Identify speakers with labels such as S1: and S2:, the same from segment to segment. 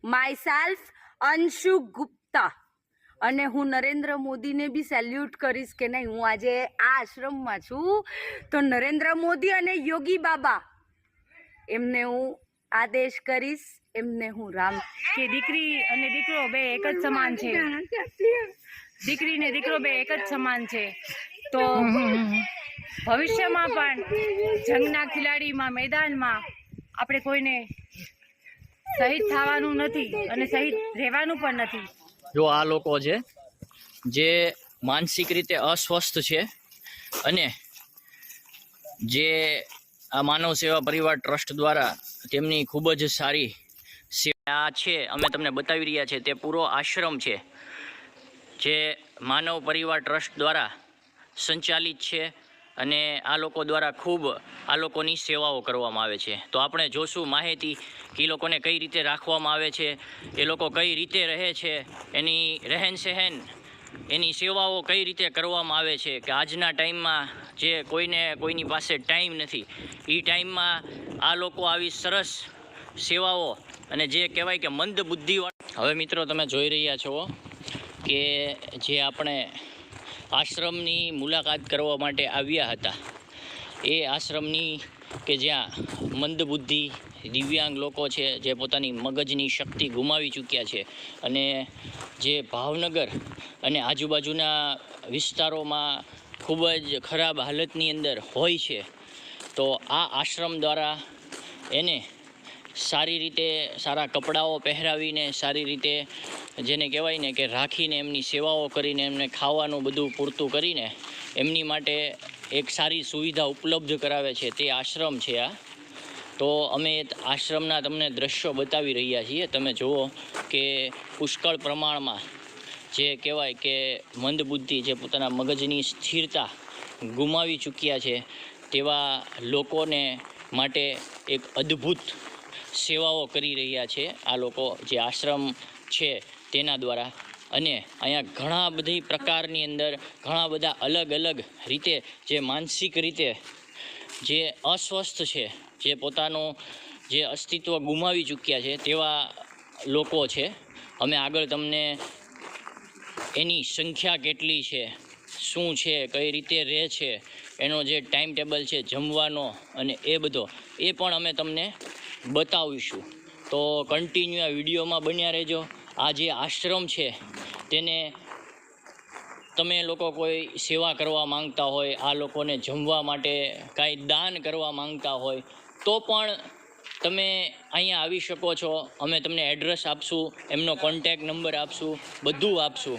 S1: My self Anshu Gupta, અને હું નરેન્દ્ર મોદીને બી સેલ્યુટ કરીશ કે નહીં, હું આજે આ આશ્રમમાં છું તો નરેન્દ્ર મોદી અને યોગી બાબા એમને હું આદેશ કરીશ, એમને હું રામ
S2: કે દીકરી અને દીકરો બે એક જ સમાન છે, દીકરી ને દીકરો બે એક જ સમાન છે. તો ભવિષ્યમાં પણ જંગના ખિલાડીમાં મેદાનમાં આપણે કોઈને શહીદ થવાનું નથી અને શહીદ રહેવાનું પણ નથી.
S3: જો આ લોકો છે જે માનસિક રીતે અસ્વસ્થ છે અને જે આ માનવ સેવા પરિવાર ટ્રસ્ટ દ્વારા તેમની ખૂબ જ સારી સેવા છે અમે તમને બતાવી રહ્યા છે, તે પૂરો આશ્રમ છે જે માનવ પરિવાર ટ્રસ્ટ દ્વારા સંચાલિત છે અને આ લોકો દ્વારા ખૂબ આ લોકોની સેવાઓ કરવામાં આવે છે. તો આપણે જોશું માહિતી કે એ લોકોને કઈ રીતે રાખવામાં આવે છે, એ લોકો કઈ રીતે રહે છે, એની રહેન સહેન, એની સેવાઓ કઈ રીતે કરવામાં આવે છે. કે આજના ટાઈમમાં જે કોઈની પાસે ટાઈમ નથી, એ ટાઈમમાં આ લોકો આવી સરસ સેવાઓ અને જે કહેવાય કે મંદ બુદ્ધિવાળા. હવે મિત્રો તમે જોઈ રહ્યા છો કે જે આપણે આશ્રમની મુલાકાત કરવા માટે આવ્યા હતા એ આશ્રમની કે જ્યાં મંદબુદ્ધિ દિવ્યાંગ લોકો છે જે પોતાની મગજની શક્તિ ગુમાવી ચૂક્યા છે અને જે ભાવનગર અને આજુબાજુના વિસ્તારોમાં ખૂબ જ ખરાબ હાલતની અંદર હોય છે, તો આ આશ્રમ દ્વારા એને સારી રીતે સારા કપડાઓ પહેરાવીને, સારી રીતે જેને કહેવાય ને કે રાખીને, એમની સેવાઓ કરીને, એમને ખાવાનું બધું પૂરતું કરીને એમની માટે એક સારી સુવિધા ઉપલબ્ધ કરાવે છે તે આશ્રમ છે આ. તો અમે આશ્રમના તમને દ્રશ્યો બતાવી રહ્યા છીએ. તમે જુઓ કે પુષ્કળ પ્રમાણમાં જે કહેવાય કે મંદબુદ્ધિ, જે પોતાના મગજની સ્થિરતા ગુમાવી ચૂક્યા છે તેવા લોકોને માટે એક અદ્ભુત સેવાઓ કરી રહ્યા છે આ લોકો, જે આશ્રમ છે તેના દ્વારા. અને અહીંયા ઘણા બધી પ્રકારની અંદર ઘણા બધા અલગ અલગ રીતે જે માનસિક રીતે જે અસ્વસ્થ છે, જે પોતાનું જે અસ્તિત્વ ગુમાવી ચૂક્યા છે તેવા લોકો છે. અમે આગળ તમને એની સંખ્યા કેટલી છે, શું છે, કઈ રીતે રહે છે, એનો જે ટાઈમ ટેબલ છે જમવાનો અને એ બધો એ પણ અમે તમને બતાવીશું. તો કન્ટિન્યુ આ વિડીયોમાં બન્યા રહેજો. આ જે આશ્રમ છે તેને તમે લોકો કોઈ સેવા કરવા માંગતા હોય, આ લોકોને જમવા માટે કાંઈ દાન કરવા માંગતા હોય તો પણ તમે અહીંયા આવી શકો છો. અમે તમને એડ્રેસ આપશું, એમનો કોન્ટેક નંબર આપશું, બધું આપશું,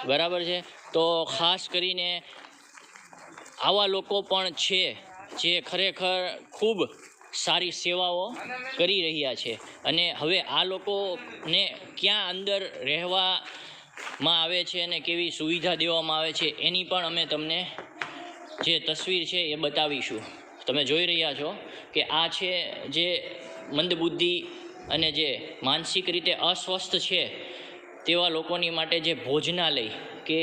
S3: બરાબર છે. તો ખાસ કરીને આવા લોકો પણ છે જે ખરેખર ખૂબ સારી સેવાઓ કરી રહ્યા છે. અને હવે આ લોકોને ક્યાં અંદર રહેવામાં આવે છે અને કેવી સુવિધા દેવામાં આવે છે એની પણ અમે તમને જે તસવીર છે એ બતાવીશું. તમે જોઈ રહ્યા છો કે આ છે જે મંદબુદ્ધિ અને જે માનસિક રીતે અસ્વસ્થ છે તેવા લોકોની માટે જે ભોજનાલય, કે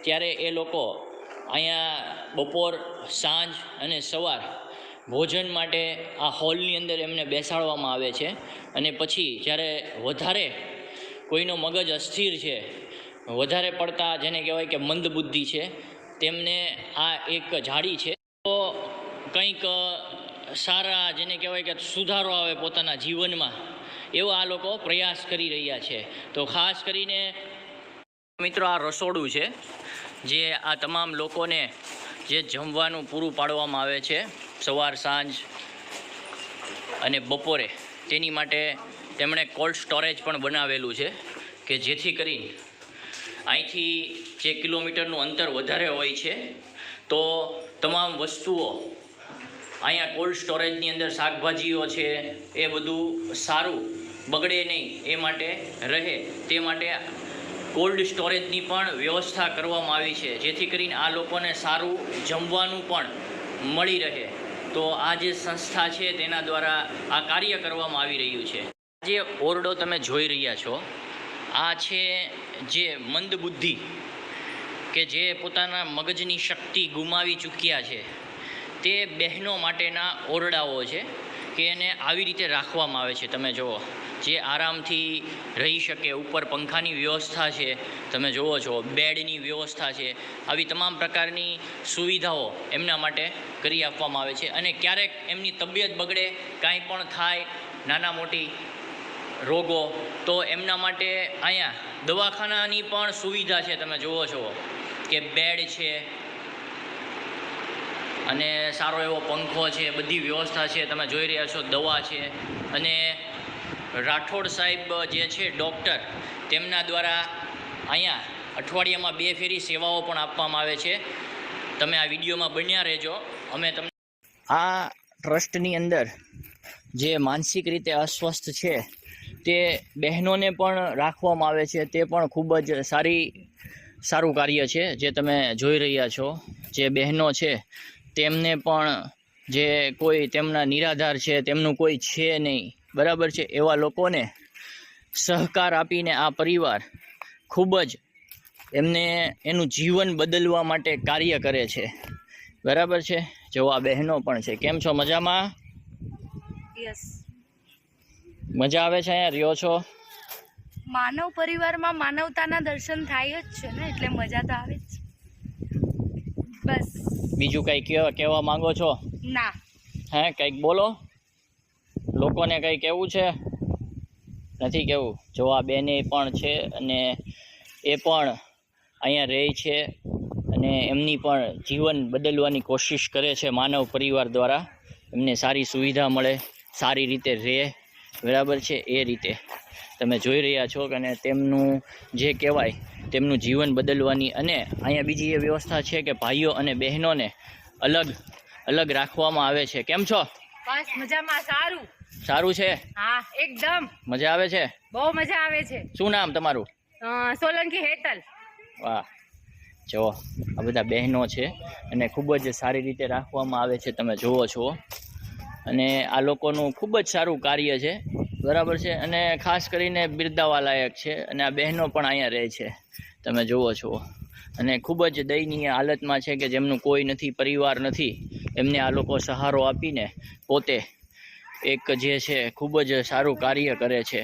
S3: ત્યારે એ લોકો અહીંયા બપોર, સાંજ અને સવાર ભોજન માટે આ હોલની અંદર એમને બેસાડવામાં આવે છે. અને પછી જ્યારે વધારે કોઈનો મગજ અસ્થિર છે, વધારે પડતા જેને કહેવાય કે મંદબુદ્ધિ છે, તેમને આ એક જાળી છે તો કંઈક સારા જેને કહેવાય કે સુધારો આવે પોતાના જીવનમાં, એવો આ લોકો પ્રયાસ કરી રહ્યા છે. તો ખાસ કરીને મિત્રો આ રસોડું છે જે આ તમામ લોકોને જે જમવાનું પૂરું પાડવામાં આવે છે સવાર, સાંજ અને બપોરે, તેની માટે તેમણે કોલ્ડ સ્ટોરેજ પણ બનાવેલું છે કે જેથી કરીને અહીંથી જે કિલોમીટરનું અંતર વધારે હોય છે તો તમામ વસ્તુઓ અહીંયા કોલ્ડ સ્ટોરેજની અંદર, શાકભાજીઓ છે એ બધું સારું બગડે નહીં એ માટે રહે, તે માટે કોલ્ડ સ્ટોરેજની પણ વ્યવસ્થા કરવામાં આવી છે જેથી કરીને આ લોકોને સારું જમવાનું પણ મળી રહે. તો આ જે સંસ્થા છે તેના દ્વારા આ કાર્ય કરવામાં આવી રહ્યું છે. જે ઓરડો તમે જોઈ રહ્યા છો આ છે જે મંદબુદ્ધિ કે જે પોતાના મગજની શક્તિ ગુમાવી ચૂક્યા છે તે બહેનો માટેના ઓરડાઓ છે કે એને આવી રીતે રાખવામાં આવે છે. તમે જુઓ જે આરામથી રહી શકે. ઉપર પંખાની વ્યવસ્થા છે, તમે જુઓ છો, બેડની વ્યવસ્થા છે. આવી તમામ પ્રકારની સુવિધાઓ એમના માટે કરી આપવામાં આવે છે. અને ક્યારેક એમની તબિયત બગડે, કાંઈ પણ થાય, નાના મોટી રોગો, તો એમના માટે અહીંયા દવાખાનાની પણ સુવિધા છે. તમે જુઓ છો કે બેડ છે અને સારો એવો પંખો છે, બધી વ્યવસ્થા છે, તમે જોઈ રહ્યા છો. દવા છે. અને રાઠોડ સાહેબ જે છે ડૉક્ટર, તેમના દ્વારા અહીંયા અઠવાડિયામાં 2 ફેરી સેવાઓ પણ આપવામાં આવે છે. તમે આ વિડીયોમાં બન્યા રહેજો. અમે તમને આ ટ્રસ્ટની અંદર જે માનસિક રીતે અસ્વસ્થ છે તે બહેનોને પણ રાખવામાં આવે છે. તે પણ ખૂબ જ સારું કાર્ય છે જે તમે જોઈ રહ્યા છો. જે બહેનો છે તેમને પણ, જે કોઈ તેમના નિરાધાર છે, તેમનું કોઈ છે નહીં, બરાબર છે, એવા લોકોને સહકાર આપીને આ પરિવાર ખૂબ જ એમને એનું જીવન બદલવા માટે કાર્ય કરે છે. બરાબર છે. જો આ બહેનો પણ છે. કેમ છો? મજામાં?
S1: યસ.
S3: મજા આવે છે? અહીંયા રહ્યો છો?
S1: માનવ પરિવારમાં માનવતાના દર્શન થાય જ છે ને, એટલે મજા તો આવે જ. બસ.
S3: બીજું કંઈ કહેવા માંગો છો?
S1: ના.
S3: હે, કંઈક બોલો. લોકોને કંઈ કહેવું છે? નથી કહેવું? જો આ બેને પણ છે અને એ પણ અહીંયા રહે છે અને એમની પણ જીવન બદલવાની કોશિશ કરે છે માનવ પરિવાર દ્વારા. એમને સારી સુવિધા મળે, સારી રીતે રહે, બરાબર છે, એ રીતે તમે જોઈ રહ્યા છો. અને તેમનું જે કહેવાય તેમનું જીવન બદલવાની. અને અહીંયા બીજી એ વ્યવસ્થા છે કે ભાઈઓ અને બહેનોને અલગ અલગ રાખવામાં આવે છે. કેમ છો?
S2: બસ મજામાં. સારું
S3: સારું છે?
S2: હા, એકદમ
S3: મજા આવે છે?
S2: બહુ મજા આવે છે.
S3: શું નામ તમારું?
S2: સોલંકી હેતલ.
S3: વાહ. જો આ બધા બહેનો છે અને ખૂબ જ સારી રીતે રાખવામાં આવે છે, તમે જુઓ છો. અને આ લોકોનું ખૂબ જ સારું કાર્ય છે, બરાબર છે. અને ખાસ કરીને બિરદાવા લાયક છે. અને આ બહેનો પણ અહીંયા રહે છે, તમે જુઓ છો. અને ખૂબ જ દયનીય હાલતમાં છે કે જેમનું કોઈ નથી, પરિવાર નથી, એમને આ લોકો સહારો આપીને પોતે એક જે છે ખૂબ જ સારું કાર્ય કરે છે.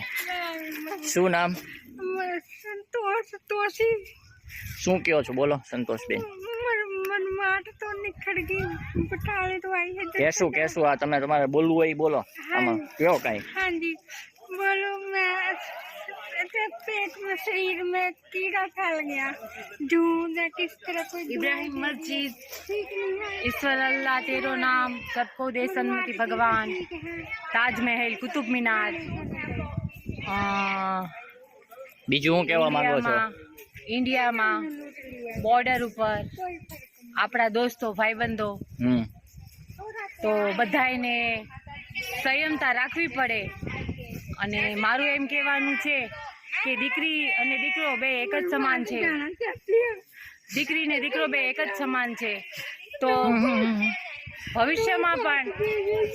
S3: શું નામ?
S1: સંતોષી.
S3: શું કહો છો? બોલો સંતોષબેન. કેશું આ તમે તમારે બોલવું હોય બોલો. આમાં કયો કાંઈ.
S1: हाँ जी बोलो मैं पेट में शरीर में कीड़ा फैल गया ढूंढ किस तरह कोई
S2: इब्राहिम मस्जिद, ईश्वर अल्लाह तेरो नाम, सबको दे सन्मुखी भगवान, ताजमहल, कुतुब मीनार,
S3: બીજું શું કહેવા માંગો છો?
S2: ઇન્ડિયામાં બોર્ડર ઉપર આપણા દોસ્તો ભાઈબંધો, તો બધાને સંયમતા રાખવી પડે. અને મારું એમ કહેવાનું છે કે દીકરી અને દીકરો બે એક જ સમાન છે. દીકરી ને દીકરો બે એક જ સમાન છે. તો ભવિષ્યમાં પણ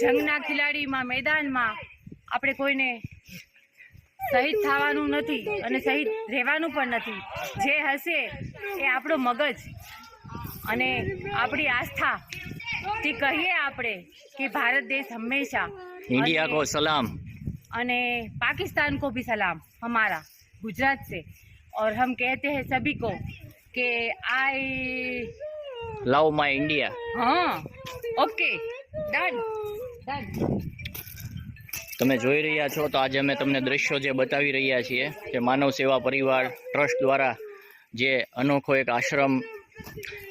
S2: જંગના ખિલાડીમાં, મેદાનમાં આપણે કોઈને શહીદ થવાનું નથી અને શહીદ રહેવાનું પણ નથી. જે હશે એ આપણો મગજ અને આપણી આસ્થા થી કહીએ આપણે કે ભારત દેશ હંમેશા
S3: इंडिया को सलाम
S2: અને पाकिस्तान को भी सलाम हमारा गुजरात से. और हम कहते हैं सभी को कि आई
S3: लव माय इंडिया.
S2: हाँ, ओके, डन डन.
S3: તમે જોઈ રહ્યા છો તો આજે અમે તમને દ્રશ્યો જે બતાવી રહ્યા છીએ કે માનવ સેવા પરિવાર ટ્રસ્ટ દ્વારા જે અનોખો એક આશ્રમ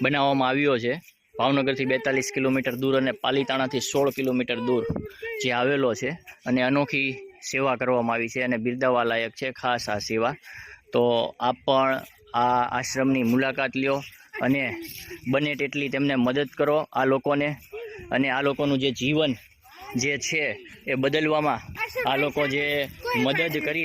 S3: બનાવવામાં આવ્યો છે, ભાવનગરથી 42 કિલોમીટર દૂર અને પાલીતાણાથી 16 કિલોમીટર દૂર જે આવેલો છે. અને અનોખી સેવા કરવામાં આવી છે અને બિરદાવા લાયક છે ખાસ આ સેવા. તો આપ પણ આ આશ્રમની મુલાકાત લ્યો અને બને તેટલી તેમને મદદ કરો આ લોકોને. અને આ લોકોનું જે જીવન જે છે એ બદલવામાં આ લોકો જે મદદ કરી